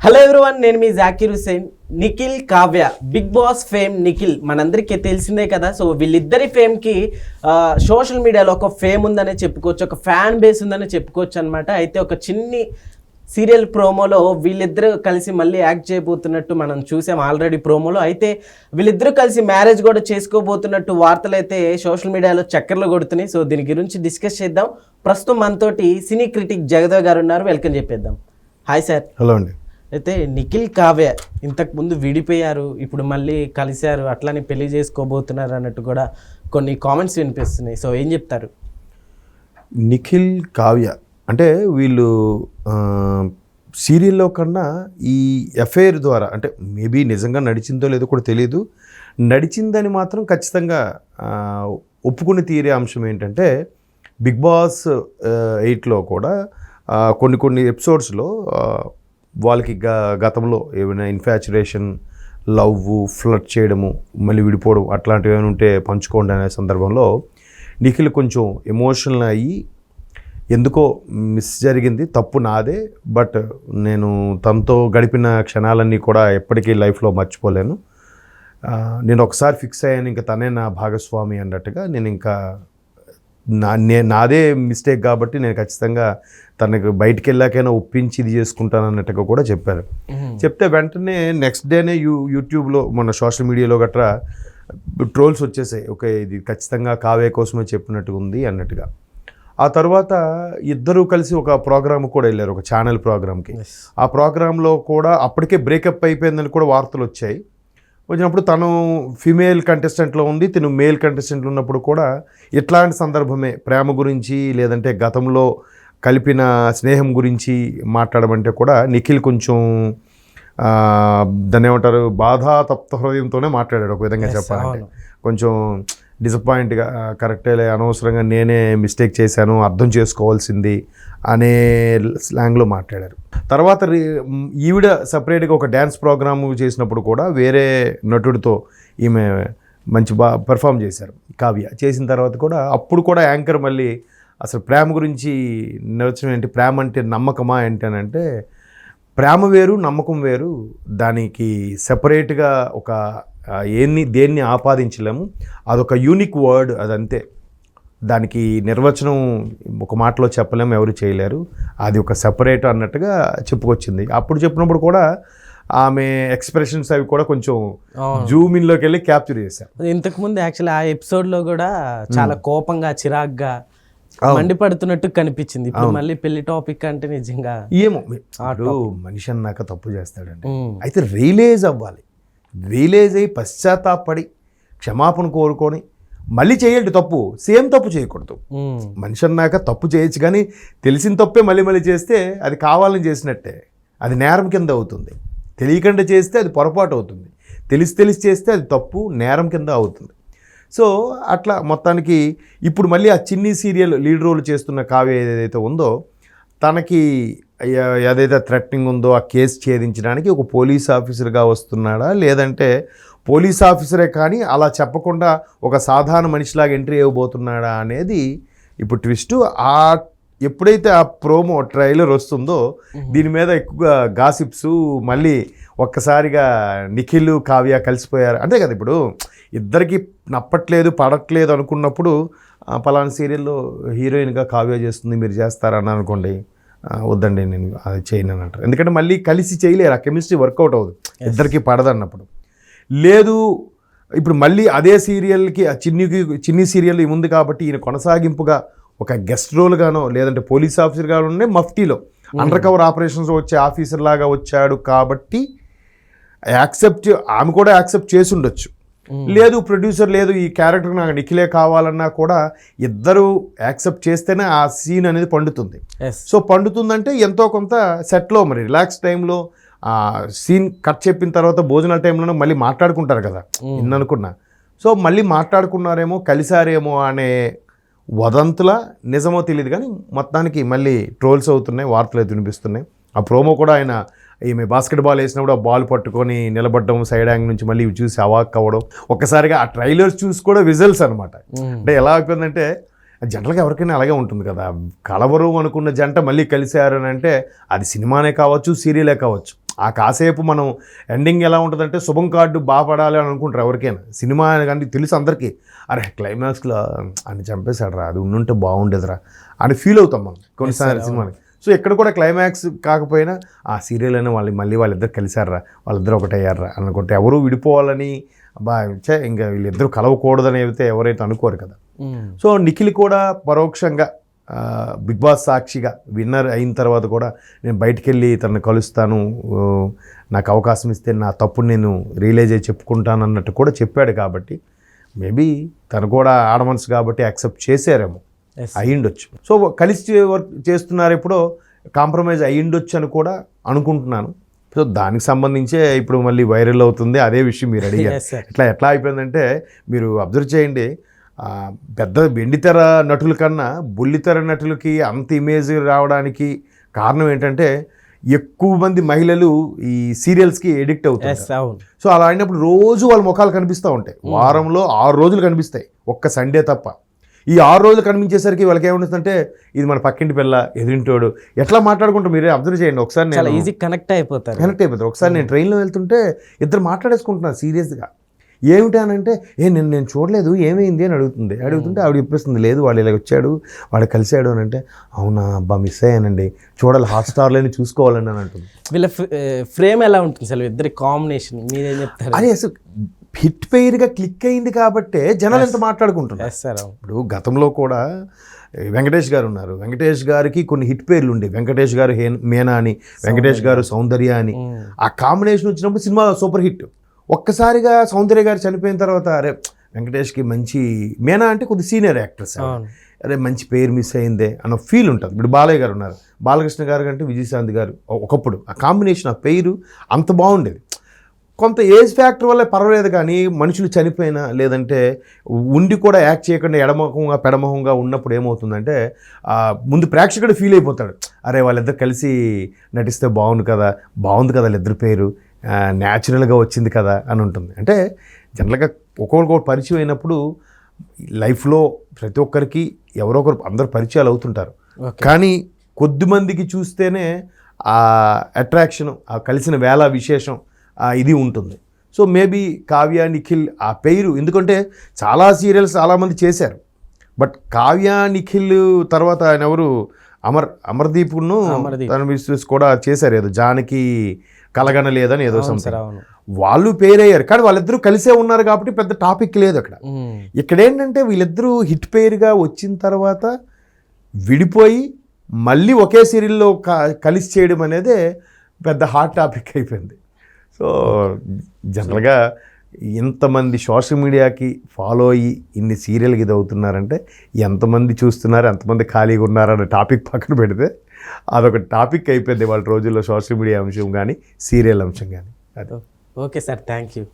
Hello everyone, నేను మీ Zakir Hussain. Nikhil Kavya big boss fame. Nikhil మనందరికీ తెలిసిందే కదా. సో వీళ్ళిద్దరి ఫేమ్కి సోషల్ మీడియాలో ఒక ఫేమ్ ఉందనే చెప్పుకోవచ్చు, ఒక ఫ్యాన్ బేస్ ఉందనే చెప్పుకోవచ్చు అనమాట. అయితే ఒక చిన్ని సీరియల్ ప్రోమోలో వీళ్ళిద్దరూ కలిసి మళ్ళీ యాక్ట్ చేయబోతున్నట్టు మనం చూసాం ఆల్రెడీ ప్రోమోలో. అయితే వీళ్ళిద్దరూ కలిసి మ్యారేజ్ కూడా చేసుకోబోతున్నట్టు వార్తలు అయితే సోషల్ మీడియాలో చక్కర్లు కొడుతున్నాయి. సో దీని గురించి డిస్కస్ చేద్దాం. ప్రస్తుతం మనతోటి సినీ క్రిటిక్ జగదేవ్ గారు ఉన్నారు. వెల్కమ్ చెప్పేద్దాం. Hi sir. హలో అండి. అయితే నిఖిల్ కావ్య ఇంతకుముందు విడిపోయారు, ఇప్పుడు మళ్ళీ కలిశారు, అట్లానే పెళ్లి చేసుకోబోతున్నారు అన్నట్టు కూడా కొన్ని కామెంట్స్ వినిపిస్తున్నాయి. సో ఏం చెప్తారు? నిఖిల్ కావ్య అంటే వీళ్ళు సీరియల్లో కన్నా ఈ అఫైర్ ద్వారా, అంటే మేబీ నిజంగా నడిచిందో లేదో కూడా తెలియదు, నడిచిందని మాత్రం ఖచ్చితంగా ఒప్పుకుని తీరే అంశం ఏంటంటే బిగ్ బాస్ 8లో కూడా కొన్ని ఎపిసోడ్స్లో వాళ్ళకి గతంలో ఏమైనా ఇన్ఫాచురేషన్, లవ్, ఫ్లర్ట్ చేయడము, మళ్ళీ విడిపోవడం అట్లాంటివి ఏమైనా ఉంటే పంచుకోండి అనే సందర్భంలో నిఖిల్ కొంచెం ఎమోషనల్ అయ్యి ఎందుకో మిస్ జరిగింది, తప్పు నాదే, బట్ నేను తనతో గడిపిన క్షణాలన్నీ కూడా ఎప్పటికీ లైఫ్లో మర్చిపోలేను, నేను ఒకసారి ఫిక్స్ అయ్యాను, ఇంకా తనే నా భాగస్వామి అన్నట్టుగా, నేను ఇంకా నాదే మిస్టేక్ కాబట్టి నేను ఖచ్చితంగా తనకు బయటికి వెళ్ళాకైనా ఒప్పించి ఇది చేసుకుంటాను అన్నట్టుగా కూడా చెప్పారు. చెప్తే వెంటనే నెక్స్ట్ డేనే యూట్యూబ్లో మన సోషల్ మీడియాలో గట్రా ట్రోల్స్ వచ్చేసాయి. ఓకే, ఇది ఖచ్చితంగా కావ్య కోసమే చెప్పినట్టుగా ఉంది అన్నట్టుగా. ఆ తర్వాత ఇద్దరూ కలిసి ఒక ప్రోగ్రామ్ కూడా వెళ్ళారు, ఒక ఛానల్ ప్రోగ్రామ్కి. ఆ ప్రోగ్రాంలో కూడా అప్పటికే బ్రేకప్ అయిపోయిందని కూడా వార్తలు వచ్చాయి. వచ్చినప్పుడు తను ఫీమేల్ కంటెస్టెంట్లో ఉంది, తను మేల్ కంటెస్టెంట్లు ఉన్నప్పుడు కూడా ఇట్లాంటి సందర్భమే ప్రేమ గురించి లేదంటే గతంలో కలిపిన స్నేహం గురించి మాట్లాడమంటే కూడా నిఖిల్ కొంచెం దాన్ని ఏమంటారు, బాధాతప్త హృదయంతోనే మాట్లాడాడు. ఒక విధంగా చెప్పాలంటే కొంచెం డిసప్పాయింట్గా, కరెక్టే అనవసరంగా నేనే మిస్టేక్ చేశాను, అర్థం చేసుకోవాల్సింది అనే స్లాంగ్లో మాట్లాడారు. తర్వాత ఈవిడ సపరేట్గా ఒక డ్యాన్స్ ప్రోగ్రాము చేసినప్పుడు కూడా వేరే నటుడితో ఈమె మంచి పెర్ఫామ్ చేశారు కావ్య. చేసిన తర్వాత కూడా అప్పుడు కూడా యాంకర్ మళ్ళీ అసలు ప్రేమ గురించి నిర్వచనం ఏంటి, ప్రేమ అంటే నమ్మకమా ఏంటి అని అంటే, ప్రేమ వేరు నమ్మకం వేరు, దానికి సెపరేట్గా ఒక దేన్ని ఆపాదించలేము, అదొక యూనిక్ వర్డ్, అదంతే, దానికి నిర్వచనం ఒక మాటలో చెప్పలేము, ఎవరు చేయలేరు, అది ఒక సెపరేట్ అన్నట్టుగా చెప్పుకొచ్చింది. అప్పుడు చెప్పినప్పుడు కూడా ఆమె ఎక్స్ప్రెషన్స్ అవి కూడా కొంచెం జూమ్ ఇన్లోకి వెళ్ళి క్యాప్చర్ చేశారు. ఇంతకుముందు యాక్చువల్లీ ఆ ఎపిసోడ్లో కూడా చాలా కోపంగా, చిరాగ్గా మండిపడుతున్నట్టు కనిపించింది. ఇప్పుడు మళ్ళీ పెళ్లి టాపిక్ అంటే నిజంగా ఏమో, మనిషి అన్నాక తప్పు చేస్తాడండి. అయితే రియలైజ్ అవ్వాలి, రియలైజ్ అయ్యి పశ్చాత్తాపడి క్షమాపణ కోరుకొని మళ్ళీ చేయండి. తప్పు సేమ్ తప్పు చేయకూడదు. మనిషి అన్నాక తప్పు చేయొచ్చు, కానీ తెలిసిన తప్పే మళ్ళీ చేస్తే అది కావాలని చేసినట్టే, అది నేరం కింద అవుతుంది. తెలియకుండా చేస్తే అది పొరపాటు అవుతుంది, తెలిసి చేస్తే అది తప్పు, నేరం కింద అవుతుంది. సో అట్లా మొత్తానికి ఇప్పుడు మళ్ళీ ఆ చిన్ని సీరియల్ లీడ్ రోల్ చేస్తున్న కావ్య ఏదైతే ఉందో, తనకి ఏదైతే థ్రెటనింగ్ ఉందో ఆ కేసు ఛేదించడానికి ఒక పోలీస్ ఆఫీసర్గా వస్తున్నాడా, లేదంటే పోలీస్ ఆఫీసరే కానీ అలా చెప్పకుండా ఒక సాధారణ మనిషిలాగా ఎంట్రీ ఇవ్వబోతున్నాడా అనేది ఇప్పుడు ట్విస్ట్. ఎప్పుడైతే ఆ ప్రోమో ట్రైలర్ వస్తుందో దీని మీద ఎక్కువగా గాసిప్స్, మళ్ళీ ఒక్కసారిగా నిఖిల్ కావ్య కలిసిపోయారు అంతే కదా. ఇప్పుడు ఇద్దరికి నప్పట్లేదు, పడట్లేదు అనుకున్నప్పుడు పలానా సీరియల్లో హీరోయిన్గా కావ్య చేస్తుంది, మీరు చేస్తారని అనుకోండి, వద్దండి నేను అది చేయను అని అంటారు. ఎందుకంటే మళ్ళీ కలిసి చేయలేరు, ఆ కెమిస్ట్రీ వర్కౌట్ అవ్వదు, ఇద్దరికి పడదన్నప్పుడు. లేదు ఇప్పుడు మళ్ళీ అదే సీరియల్కి ఆ చిన్ని సీరియల్ ఉంది కాబట్టి ఈయన కొనసాగింపుగా ఒక గెస్ట్ రోల్గానో లేదంటే పోలీస్ ఆఫీసర్గానో ఉండే మఫ్టీలో అండర్ కవర్ ఆపరేషన్స్ వచ్చే ఆఫీసర్ లాగా వచ్చాడు కాబట్టి ఆమె కూడా యాక్సెప్ట్ చేసి ఉండొచ్చు. లేదు ప్రొడ్యూసర్ లేదు ఈ క్యారెక్టర్ నాకు నిఖిలే కావాలన్నా కూడా ఇద్దరు యాక్సెప్ట్ చేస్తేనే ఆ సీన్ అనేది పండుతుంది. సో పండుతుందంటే ఎంతో కొంత సెట్లో మరి రిలాక్స్ టైంలో సీన్ కట్ చెప్పిన తర్వాత భోజనాల టైంలోనే మళ్ళీ మాట్లాడుకుంటారు కదా అనుకున్నా. సో మళ్ళీ మాట్లాడుకున్నారేమో, కలిసారేమో అనే వదంతుల నిజమో తెలియదు, కానీ మొత్తానికి మళ్ళీ ట్రోల్స్ అవుతున్నాయి, వార్తలు అయితే వినిపిస్తున్నాయి. ఆ ప్రోమో కూడా ఆయన ఈమె బాస్కెట్బాల్ వేసినప్పుడు ఆ బాల్ పట్టుకొని నిలబడడం, సైడ్ యాంగిల్ నుంచి మళ్ళీ చూసి అవాక్ అవ్వడం, ఒక్కసారిగా ఆ ట్రైలర్స్ చూసి కూడా విజువల్స్ అనమాట. అంటే ఎలా అయిపోయిందంటే జంటలకు ఎవరికైనా అలాగే ఉంటుంది కదా, కలవరు అనుకున్న జంట మళ్ళీ కలిశారు అని అంటే అది సినిమానే కావచ్చు, సీరియలే కావచ్చు, ఆ కాసేపు మనం ఎండింగ్ ఎలా ఉంటుందంటే శుభం కార్డు బాగా పడాలి అని అనుకుంటారు ఎవరికైనా. సినిమా కానీ తెలుసు అందరికీ, అరే క్లైమాక్స్లో అని చంపేశాడు రా, అది ఉండుంటే బాగుండేదిరా అని ఫీల్ అవుతాం మనం కొన్నిసార్లు సినిమాని. సో ఇక్కడ కూడా క్లైమాక్స్ కాకపోయినా ఆ సీరియల్ అయినా మళ్ళీ వాళ్ళిద్దరు కలిశారా, వాళ్ళిద్దరు ఒకటయ్యారా అనుకుంటే ఎవరు విడిపోవాలని ఇంకా వీళ్ళిద్దరూ కలవకూడదని అయితే ఎవరైతే అనుకోరు కదా. సో నిఖిల్ కూడా పరోక్షంగా బిగ్ బాస్ సాక్షిగా విన్నర్ అయిన తర్వాత కూడా నేను బయటికి వెళ్ళి తనని కలుస్తాను, నాకు అవకాశం ఇస్తే నా తప్పుని నేను రియలైజ్ అయ్యి చెప్పుకుంటాను అన్నట్టు కూడా చెప్పాడు. కాబట్టి మేబీ తను కూడా ఆడమనసు కాబట్టి యాక్సెప్ట్ చేశారేమో, అయ్యిండొచ్చు. సో కలిసి వర్క్ చేస్తున్నారు, ఎప్పుడో కాంప్రమైజ్ అయ్యిండొచ్చు అని కూడా అనుకుంటున్నాను. సో దానికి సంబంధించే ఇప్పుడు మళ్ళీ వైరల్ అవుతుంది అదే విషయం మీరు అడిగారు. ఎట్లా అయిపోయిందంటే మీరు అబ్జర్వ్ చేయండి, పెద్ద వెండితెర నటుల కన్నా బుల్లితెర నటులకి అంత ఇమేజ్ రావడానికి కారణం ఏంటంటే ఎక్కువ మంది మహిళలు ఈ సీరియల్స్కి ఎడిక్ట్ అవుతారు. సో అలా అయినప్పుడు రోజు వాళ్ళ ముఖాలు కనిపిస్తూ ఉంటాయి, వారంలో 6 రోజులు కనిపిస్తాయి, ఒక్క సండే తప్ప. ఈ 6 రోజులు కనిపించేసరికి వాళ్ళకి ఏమనిస్తుందంటే ఇది మన పక్కింటి పిల్ల, ఎదురింటోడు, ఎట్లా మాట్లాడుకుంటాం మీరే అబ్జర్వ్ చేయండి. ఒకసారి నేను ఈజీ కనెక్ట్ అయిపోతారు. ఒకసారి నేను ట్రైన్లో వెళ్తుంటే ఇద్దరు మాట్లాడేసుకుంటున్నారు సీరియస్గా. ఏమిటి అని అంటే నేను చూడలేదు, ఏమైంది అని అడుగుతుంటే ఆవిడ చెప్పేస్తుంది, లేదు వాళ్ళు ఇలా వచ్చాడు, వాడు కలిశాడు అని అంటే, అవునా అబ్బా మిస్ అయ్యానండి, చూడాలి హాట్స్టార్లోనే చూసుకోవాలండి అని అంటుంది. వీళ్ళ ఫ్రేమ్ ఎలా ఉంటుంది అసలు, ఇద్దరి కాంబినేషన్ మీరేం చెప్తారు? అది అసలు హిట్ పెయిర్గా క్లిక్ అయింది కాబట్టే జనాలు ఎంత మాట్లాడుకుంటున్నారు. ఇప్పుడు గతంలో కూడా వెంకటేష్ గారు ఉన్నారు, వెంకటేష్ గారికి కొన్ని హిట్ పేర్లు ఉండేవి. వెంకటేష్ గారు మేనా అని, వెంకటేష్ గారు సౌందర్య అని. ఆ కాంబినేషన్ వచ్చినప్పుడు సినిమా సూపర్ హిట్. ఒక్కసారిగా సౌందర్య గారు చనిపోయిన తర్వాత అరే వెంకటేష్కి మంచి, మేనా అంటే కొద్ది సీనియర్ యాక్ట్రెస్, అరే మంచి పేరు మిస్ అయిందే అన్న ఫీల్ ఉంటుంది. ఇప్పుడు బాలయ్య గారు ఉన్నారు, బాలకృష్ణ గారు కంటే విజయశాంతి గారు ఒకప్పుడు ఆ కాంబినేషన్, ఆ పేరు అంత బాగుండేది. కొంత ఏజ్ ఫ్యాక్టర్ వల్ల పర్వాలేదు, కానీ మనుషులు చనిపోయినా లేదంటే ఉండి కూడా యాక్ట్ చేయకుండా ఎడమొహంగా పెడమొహంగా ఉన్నప్పుడు ఏమవుతుందంటే ముందు ప్రేక్షకుడు ఫీల్ అయిపోతాడు, అరే వాళ్ళిద్దరు కలిసి నటిస్తే బాగుంది కదా వాళ్ళిద్దరి పేరు న్యాచురల్గా వచ్చింది కదా అని ఉంటుంది. అంటే జనరల్గా ఒక్కొక్కరు పరిచయం అయినప్పుడు లైఫ్లో ప్రతి ఒక్కరికి ఎవరో ఒకరు అందరు పరిచయాలు అవుతుంటారు, కానీ కొద్దిమందికి చూస్తేనే ఆ అట్రాక్షన్, ఆ కలిసిన వేళ విశేషం ఇది ఉంటుంది. సో మేబీ కావ్య నిఖిల్ ఆ పేరు, ఎందుకంటే చాలా సీరియల్స్ చాలామంది చేశారు, బట్ కావ్య నిఖిల్ తర్వాత ఆయన ఎవరు అమర్దీప్ను తన మిస్సెస్ కూడా చేశారు, ఏదో జానకి కలగన లేదని ఏదో సంవత్సరం వాళ్ళు పేరయ్యారు, కానీ వాళ్ళిద్దరూ కలిసే ఉన్నారు కాబట్టి పెద్ద టాపిక్ లేదు అక్కడ. ఇక్కడ ఏంటంటే వీళ్ళిద్దరూ హిట్ పేరుగా వచ్చిన తర్వాత విడిపోయి మళ్ళీ ఒకే సీరియల్లో కలిసి చేయడం అనేది పెద్ద హాట్ టాపిక్ అయిపోయింది. సో జనరల్గా ఎంతమంది సోషల్ మీడియాకి ఫాలో అయ్యి ఇన్ని సీరియల్కి ఇది అవుతున్నారంటే ఎంతమంది చూస్తున్నారు, ఎంతమంది ఖాళీగా ఉన్నారన్న టాపిక్ పక్కన పెడితే అదొక టాపిక్ అయిపోయింది వాళ్ళ రోజుల్లో, సోషల్ మీడియా అంశం కానీ సీరియల్ అంశం కానీ. Okay sir, thank you.